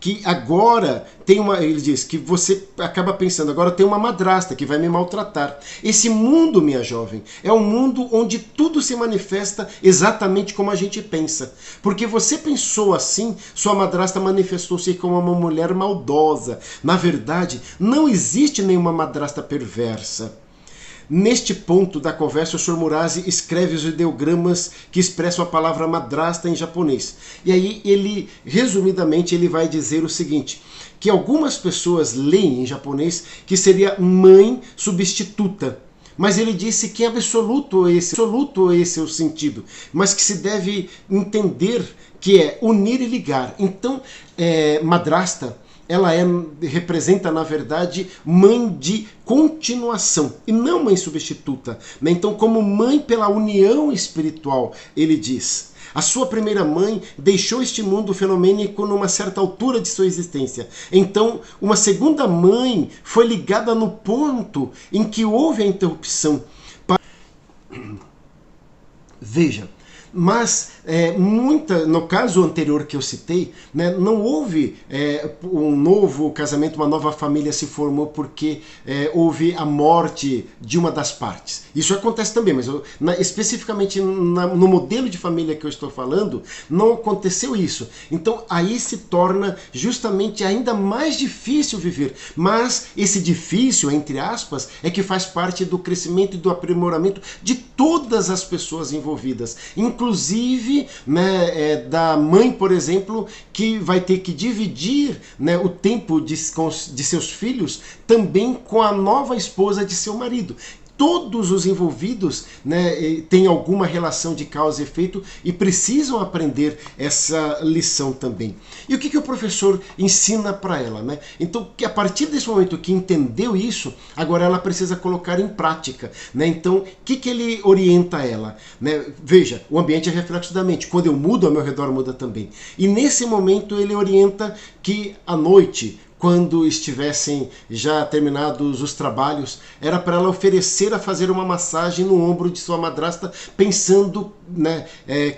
Speaker 2: que agora tem ele diz que você acaba pensando, agora tem uma madrasta que vai me maltratar. Esse mundo, minha jovem, é um mundo onde tudo se manifesta exatamente como a gente pensa. Porque você pensou assim, sua madrasta manifestou-se como uma mulher maldosa. Na verdade, não existe nenhuma madrasta perversa. Neste ponto da conversa, o Sr. Murase escreve os ideogramas que expressam a palavra madrasta em japonês. E aí ele, resumidamente, ele vai dizer o seguinte, que algumas pessoas leem em japonês que seria mãe substituta. Mas ele disse que em absoluto esse é o sentido, mas que se deve entender que é unir e ligar. Então, madrasta, ela representa, na verdade, mãe de continuação e não mãe substituta. Então, como mãe pela união espiritual, ele diz, a sua primeira mãe deixou este mundo fenomênico numa certa altura de sua existência. Então, uma segunda mãe foi ligada no ponto em que houve a interrupção. Veja, mas no caso anterior que eu citei, né, não houve um novo casamento, uma nova família se formou porque houve a morte de uma das partes. Isso acontece também, mas especificamente no modelo de família que eu estou falando, não aconteceu isso. Então aí se torna justamente ainda mais difícil viver. Mas esse difícil, entre aspas, é que faz parte do crescimento e do aprimoramento de todas as pessoas envolvidas, inclusive da mãe, por exemplo, que vai ter que dividir, né, o tempo de seus filhos também com a nova esposa de seu marido. Todos os envolvidos, né, têm alguma relação de causa e efeito e precisam aprender essa lição também. E o que o professor ensina para ela? Né? Então, que a partir desse momento que entendeu isso, agora ela precisa colocar em prática. Né? Então, o que ele orienta ela? Né? Veja, o ambiente é reflexo da mente. Quando eu mudo, ao meu redor muda também. E nesse momento ele orienta que à noite, quando estivessem já terminados os trabalhos, era para ela oferecer a fazer uma massagem no ombro de sua madrasta, pensando, né,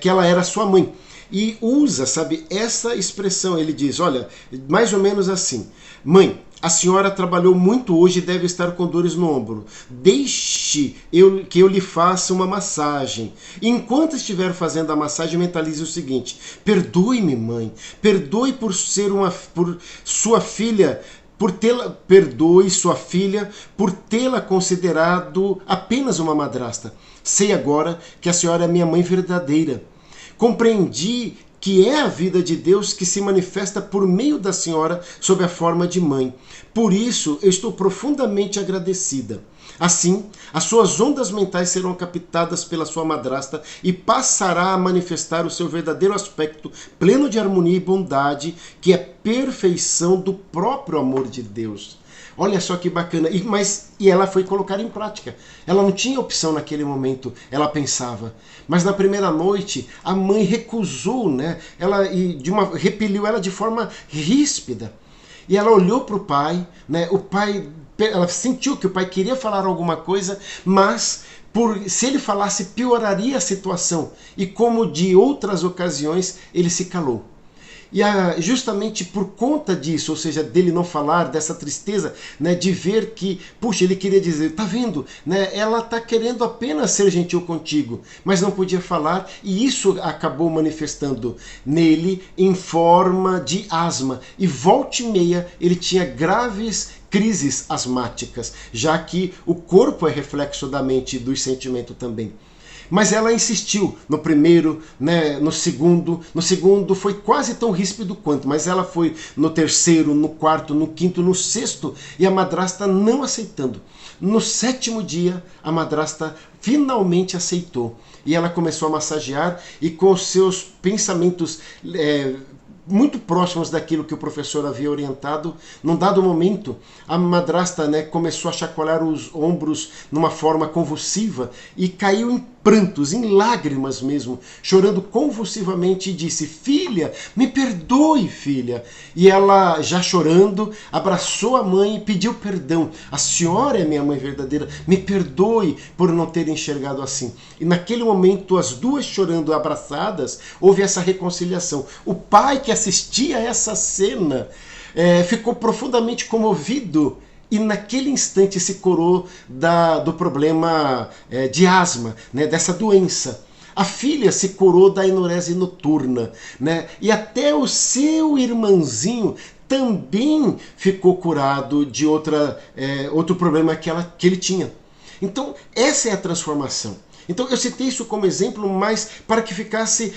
Speaker 2: que ela era sua mãe. E usa, sabe, essa expressão. Ele diz, olha, mais ou menos assim, mãe, a senhora trabalhou muito hoje e deve estar com dores no ombro. Deixe que eu lhe faça uma massagem. Enquanto estiver fazendo a massagem, mentalize o seguinte, perdoe-me, mãe, perdoe por sua filha, perdoe sua filha por tê-la considerado apenas uma madrasta. Sei agora que a senhora é minha mãe verdadeira. Compreendi que é a vida de Deus que se manifesta por meio da senhora sob a forma de mãe. Por isso, eu estou profundamente agradecida. Assim, as suas ondas mentais serão captadas pela sua madrasta e passará a manifestar o seu verdadeiro aspecto, pleno de harmonia e bondade, que é perfeição do próprio amor de Deus. Olha só que bacana. E ela foi colocar em prática. Ela não tinha opção naquele momento, ela pensava. Mas na primeira noite, a mãe recusou, né? Repeliu ela de forma ríspida. E ela olhou para o pai, né? Ela sentiu que o pai queria falar alguma coisa, mas se ele falasse, pioraria a situação. E como de outras ocasiões, ele se calou. E justamente por conta disso, ou seja, dele não falar, dessa tristeza, né, de ver que, puxa, ele queria dizer, tá vendo, né, ela está querendo apenas ser gentil contigo, mas não podia falar, e isso acabou manifestando nele em forma de asma. E volta e meia ele tinha graves crises asmáticas, já que o corpo é reflexo da mente e do sentimento também. Mas ela insistiu no primeiro, né, no segundo foi quase tão ríspido quanto, mas ela foi no terceiro, no quarto, no quinto, no sexto, e a madrasta não aceitando. No 7º dia, a madrasta finalmente aceitou. E ela começou a massagear e com seus pensamentos muito próximos daquilo que o professor havia orientado, num dado momento, a madrasta, né, começou a chacoalhar os ombros numa forma convulsiva e caiu em prantos, em lágrimas mesmo, chorando convulsivamente, e disse: filha, me perdoe, filha. E ela, já chorando, abraçou a mãe e pediu perdão. A senhora é minha mãe verdadeira, me perdoe por não ter enxergado assim. E naquele momento, as duas chorando abraçadas, houve essa reconciliação. O pai que assistia a essa cena ficou profundamente comovido, e naquele instante se curou do problema de asma, né, dessa doença. A filha se curou da enurese noturna, né, e até o seu irmãozinho também ficou curado de outro problema que ele tinha. Então, essa é a transformação. Então, eu citei isso como exemplo, mas para que ficasse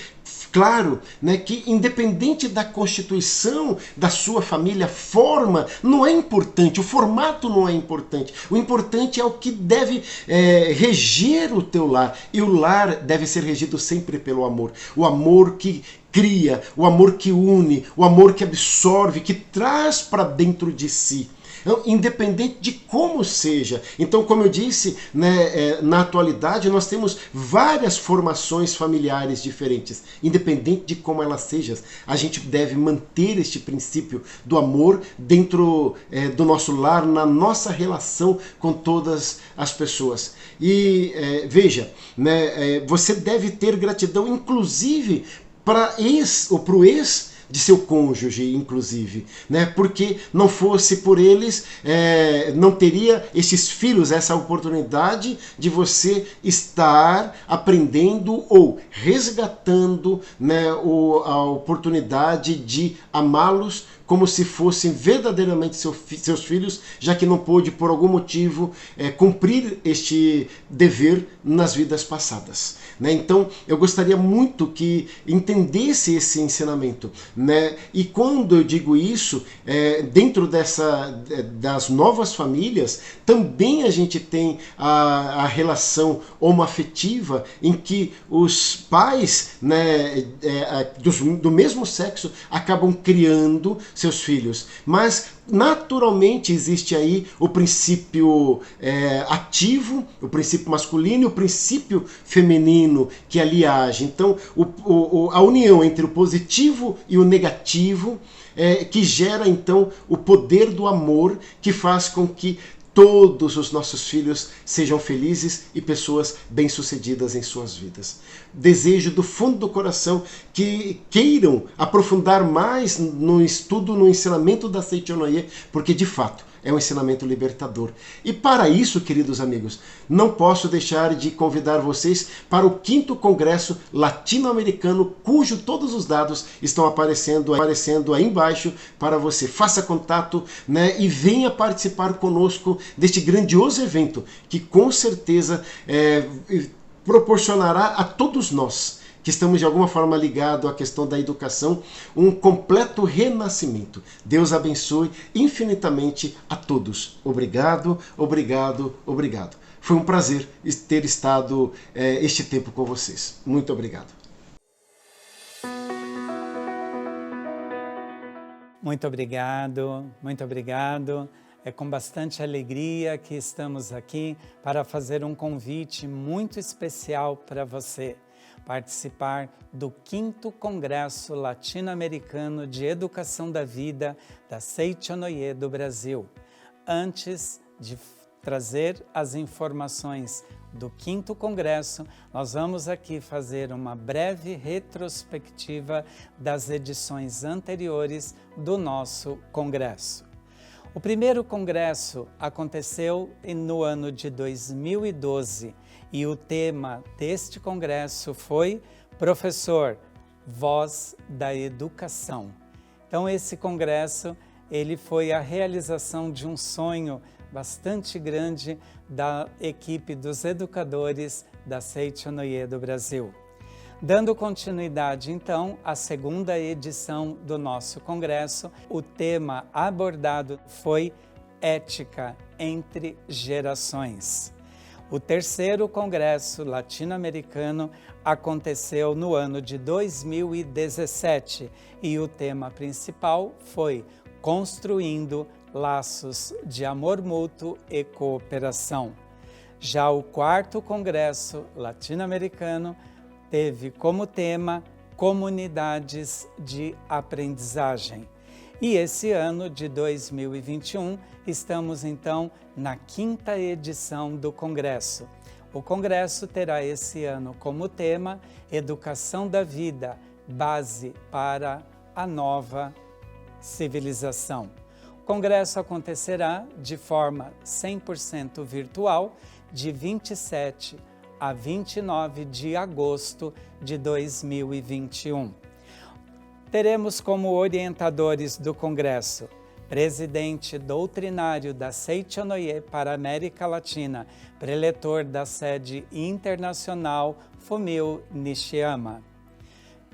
Speaker 2: claro, né, que independente da constituição da sua família, a forma não é importante, o formato não é importante. O importante é o que deve reger o teu lar. E o lar deve ser regido sempre pelo amor. O amor que cria, o amor que une, o amor que absorve, que traz para dentro de si. Independente de como seja. Então, como eu disse, né, na atualidade nós temos várias formações familiares diferentes. Independente de como elas sejam, a gente deve manter este princípio do amor dentro do nosso lar, na nossa relação com todas as pessoas. E veja, né, você deve ter gratidão, inclusive, para o ex de seu cônjuge, inclusive, né? Porque não fosse por eles, não teria esses filhos, essa oportunidade de você estar aprendendo ou resgatando, né, a oportunidade de amá-los como se fossem verdadeiramente seus filhos, já que não pôde, por algum motivo, cumprir este dever nas vidas passadas. Né? Então, eu gostaria muito que entendesse esse ensinamento. Né? E quando eu digo isso, dentro das novas famílias, também a gente tem a relação homoafetiva, em que os pais, né, do mesmo sexo acabam criando seus filhos. Mas naturalmente existe aí o princípio ativo, o princípio masculino e o princípio feminino que ali age. Então, a união entre o positivo e o negativo que gera então o poder do amor, que faz com que todos os nossos filhos sejam felizes e pessoas bem-sucedidas em suas vidas. Desejo do fundo do coração que queiram aprofundar mais no estudo, no ensinamento da Seichonoye, porque de fato é um ensinamento libertador. E para isso, queridos amigos, não posso deixar de convidar vocês para o 5º Congresso Latino-Americano, cujo todos os dados estão aparecendo aí embaixo para você. Faça contato, né, e venha participar conosco deste grandioso evento, que com certeza proporcionará a todos nós que estamos de alguma forma ligados à questão da educação, um completo renascimento. Deus abençoe infinitamente a todos. Obrigado, obrigado, obrigado. Foi um prazer ter estado este tempo com vocês. Muito obrigado.
Speaker 3: Muito obrigado, muito obrigado. É com bastante alegria que estamos aqui para fazer um convite muito especial para você participar do 5º Congresso Latino-Americano de Educação da Vida da Seichonoye do Brasil. Antes de trazer as informações do 5º Congresso, nós vamos aqui fazer uma breve retrospectiva das edições anteriores do nosso Congresso. O primeiro Congresso aconteceu no ano de 2012 e o tema deste Congresso foi Professor, Voz da Educação. Então esse Congresso ele foi a realização de um sonho bastante grande da equipe dos educadores da Seichonoye do Brasil. Dando continuidade, então, à 2ª edição do nosso congresso, o tema abordado foi Ética entre Gerações. O 3º Congresso Latino-Americano aconteceu no ano de 2017 e o tema principal foi Construindo Laços de Amor Mútuo e Cooperação. Já o 4º Congresso Latino-Americano teve como tema Comunidades de Aprendizagem. E esse ano de 2021, estamos então na 5ª edição do Congresso. O Congresso terá esse ano como tema Educação da Vida, base para a nova civilização. O Congresso acontecerá de forma 100% virtual, de 27 a 29 de agosto de 2021. Teremos como orientadores do Congresso presidente doutrinário da Seichonoye para a América Latina, preletor da sede internacional Fumio Nishiyama,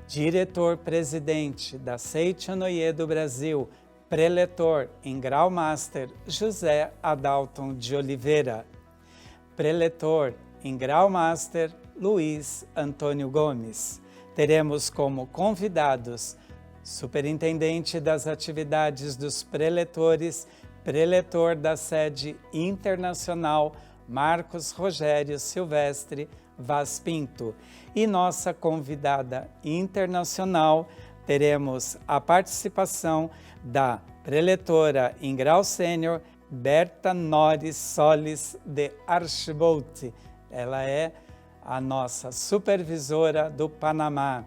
Speaker 3: diretor-presidente da Seichonoye do Brasil, preletor em grau master José Adalton de Oliveira, preletor em grau master Luiz Antônio Gomes. Teremos como convidados superintendente das atividades dos preletores, preletor da sede internacional Marcos Rogério Silvestre Vaz Pinto. E nossa convidada internacional, teremos a participação da preletora em grau sênior Berta Nori Solis de Archbold. Ela é a nossa supervisora do Panamá.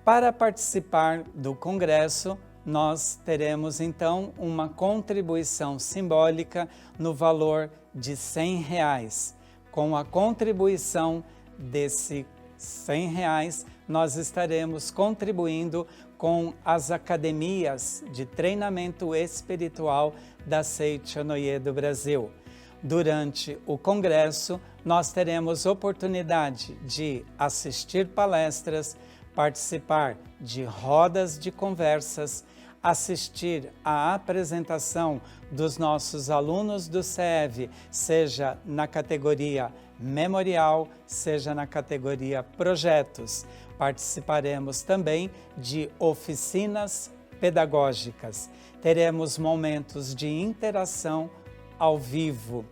Speaker 3: Para participar do Congresso, nós teremos então uma contribuição simbólica no valor de R$100. Com a contribuição desse R$100, nós estaremos contribuindo com as academias de treinamento espiritual da Seichonoye do Brasil. Durante o Congresso, nós teremos oportunidade de assistir palestras, participar de rodas de conversas, assistir à apresentação dos nossos alunos do CEV, seja na categoria memorial, seja na categoria projetos. Participaremos também de oficinas pedagógicas. Teremos momentos de interação ao vivo.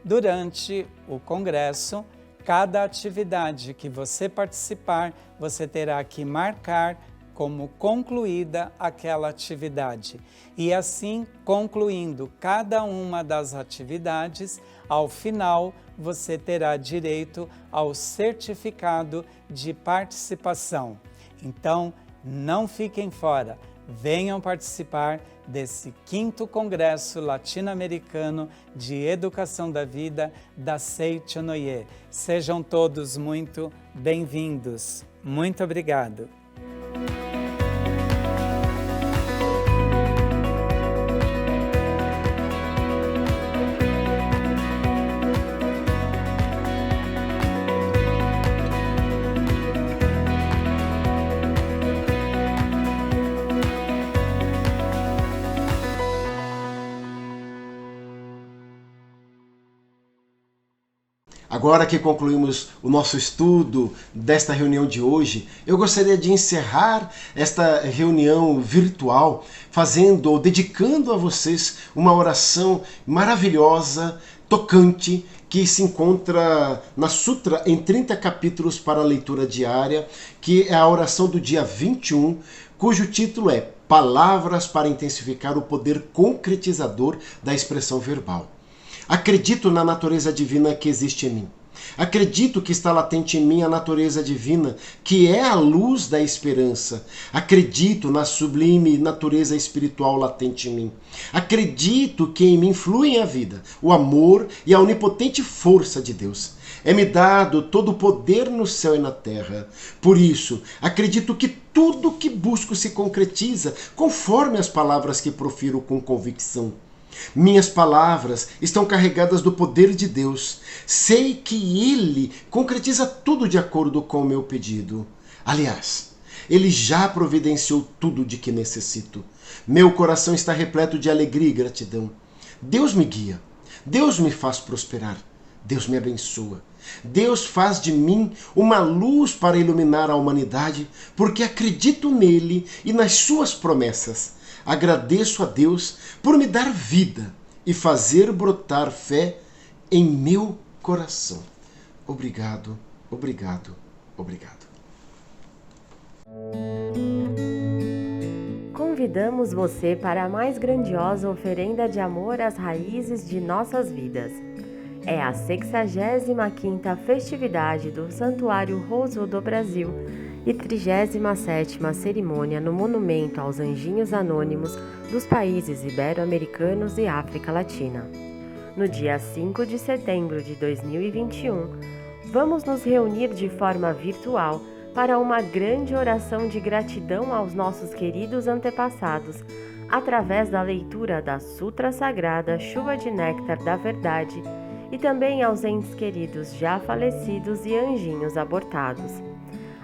Speaker 3: Durante o Congresso, cada atividade que você participar, você terá que marcar como concluída aquela atividade. E assim, concluindo cada uma das atividades, ao final você terá direito ao certificado de participação. Então, não fiquem fora, venham participar desse 5º Congresso Latino-Americano de Educação da Vida da Seichonoye. Sejam todos muito bem-vindos. Muito obrigado.
Speaker 2: Agora que concluímos o nosso estudo desta reunião de hoje, eu gostaria de encerrar esta reunião virtual fazendo ou dedicando a vocês uma oração maravilhosa, tocante, que se encontra na Sutra em 30 capítulos para a leitura diária, que é a oração do dia 21, cujo título é Palavras para intensificar o poder concretizador da expressão verbal. Acredito na natureza divina que existe em mim. Acredito que está latente em mim a natureza divina, que é a luz da esperança. Acredito na sublime natureza espiritual latente em mim. Acredito que em mim fluem a vida, o amor e a onipotente força de Deus. É-me dado todo o poder no céu e na terra. Por isso, acredito que tudo que busco se concretiza conforme as palavras que profiro com convicção. Minhas palavras estão carregadas do poder de Deus. Sei que Ele concretiza tudo de acordo com o meu pedido. Aliás, Ele já providenciou tudo de que necessito. Meu coração está repleto de alegria e gratidão. Deus me guia. Deus me faz prosperar. Deus me abençoa. Deus faz de mim uma luz para iluminar a humanidade, porque acredito nele e nas suas promessas. Agradeço a Deus por me dar vida e fazer brotar fé em meu coração. Obrigado, obrigado, obrigado.
Speaker 4: Convidamos você para a mais grandiosa oferenda de amor às raízes de nossas vidas. É a 65ª festividade do Santuário Roso do Brasil e 37ª cerimônia no Monumento aos Anjinhos Anônimos dos países ibero-americanos e África Latina. No dia 5 de setembro de 2021, vamos nos reunir de forma virtual para uma grande oração de gratidão aos nossos queridos antepassados, através da leitura da Sutra Sagrada Chuva de Néctar da Verdade e também aos entes queridos já falecidos e anjinhos abortados.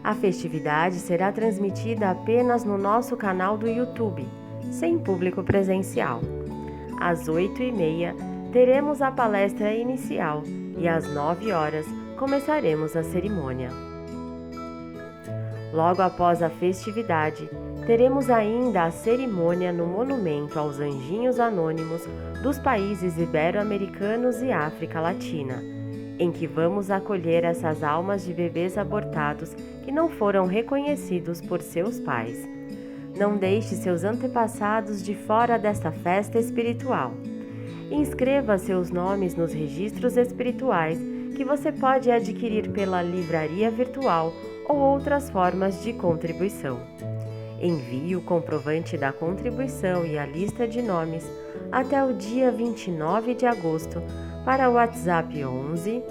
Speaker 4: A festividade será transmitida apenas no nosso canal do YouTube, sem público presencial. Às 8h30, teremos a palestra inicial e às 9h começaremos a cerimônia. Logo após a festividade, teremos ainda a cerimônia no Monumento aos Anjinhos Anônimos dos países ibero-americanos e África Latina, em que vamos acolher essas almas de bebês abortados que não foram reconhecidos por seus pais. Não deixe seus antepassados de fora desta festa espiritual. Inscreva seus nomes nos registros espirituais que você pode adquirir pela livraria virtual ou outras formas de contribuição. Envie o comprovante da contribuição e a lista de nomes até o dia 29 de agosto para o WhatsApp 11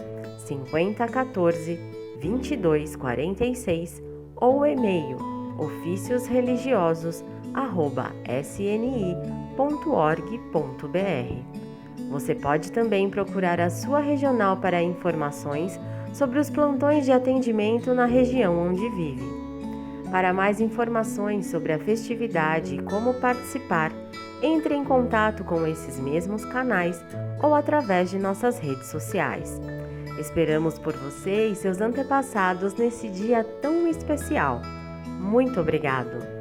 Speaker 4: 50 14 22 46 ou o e-mail oficiosreligiosos@sni.org.br. Você pode também procurar a sua regional para informações sobre os plantões de atendimento na região onde vive. Para mais informações sobre a festividade e como participar, entre em contato com esses mesmos canais ou através de nossas redes sociais. Esperamos por você e seus antepassados nesse dia tão especial. Muito obrigado!